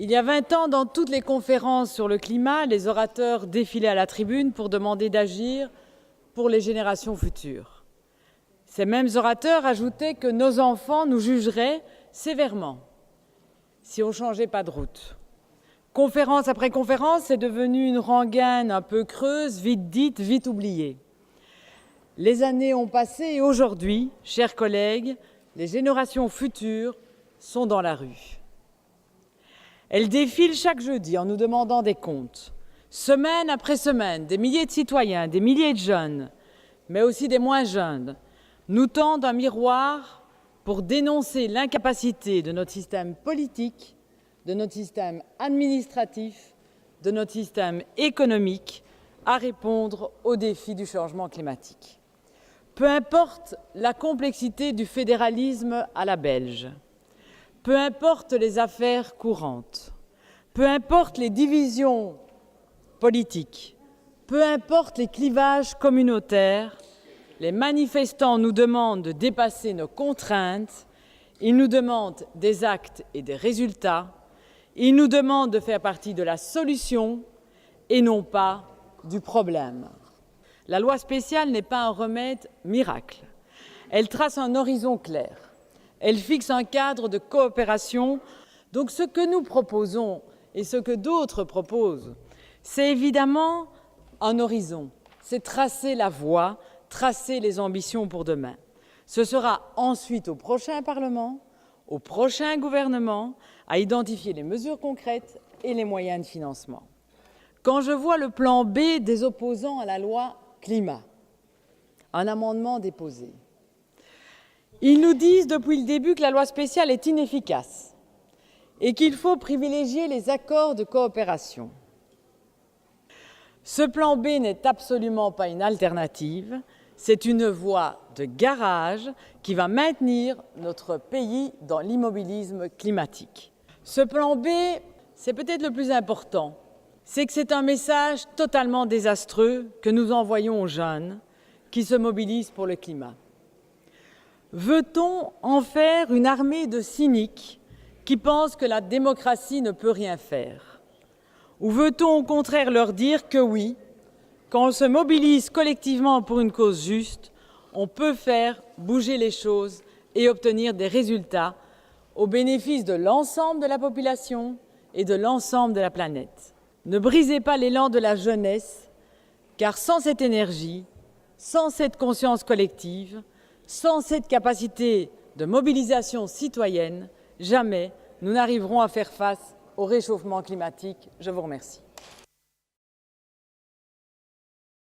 Il y a 20 ans, dans toutes les conférences sur le climat, les orateurs défilaient à la tribune pour demander d'agir pour les générations futures. Ces mêmes orateurs ajoutaient que nos enfants nous jugeraient sévèrement si on ne changeait pas de route. Conférence après conférence, c'est devenu une rengaine un peu creuse, vite dite, vite oubliée. Les années ont passé et aujourd'hui, chers collègues, les générations futures sont dans la rue. Elles défilent chaque jeudi en nous demandant des comptes. Semaine après semaine, des milliers de citoyens, des milliers de jeunes, mais aussi des moins jeunes, nous tendent un miroir pour dénoncer l'incapacité de notre système politique, de notre système administratif, de notre système économique à répondre aux défis du changement climatique. Peu importe la complexité du fédéralisme à la belge, peu importe les affaires courantes, peu importe les divisions politiques, peu importe les clivages communautaires, les manifestants nous demandent de dépasser nos contraintes, ils nous demandent des actes et des résultats, ils nous demandent de faire partie de la solution et non pas du problème. La loi spéciale n'est pas un remède miracle. Elle trace un horizon clair. Elle fixe un cadre de coopération. Donc ce que nous proposons et ce que d'autres proposent, c'est évidemment un horizon. C'est tracer la voie, tracer les ambitions pour demain. Ce sera ensuite au prochain Parlement, au prochain gouvernement, à identifier les mesures concrètes et les moyens de financement. Quand je vois le plan B des opposants à la loi climat, un amendement déposé, ils nous disent depuis le début que la loi spéciale est inefficace et qu'il faut privilégier les accords de coopération. Ce plan B n'est absolument pas une alternative, c'est une voie de garage qui va maintenir notre pays dans l'immobilisme climatique. Ce plan B, c'est peut-être le plus important, c'est que c'est un message totalement désastreux que nous envoyons aux jeunes qui se mobilisent pour le climat. Veut-on en faire une armée de cyniques qui pensent que la démocratie ne peut rien faire? Ou veut-on au contraire leur dire que oui, quand on se mobilise collectivement pour une cause juste, on peut faire bouger les choses et obtenir des résultats au bénéfice de l'ensemble de la population et de l'ensemble de la planète. Ne brisez pas l'élan de la jeunesse, car sans cette énergie, sans cette conscience collective, sans cette capacité de mobilisation citoyenne, jamais nous n'arriverons à faire face au réchauffement climatique. Je vous remercie.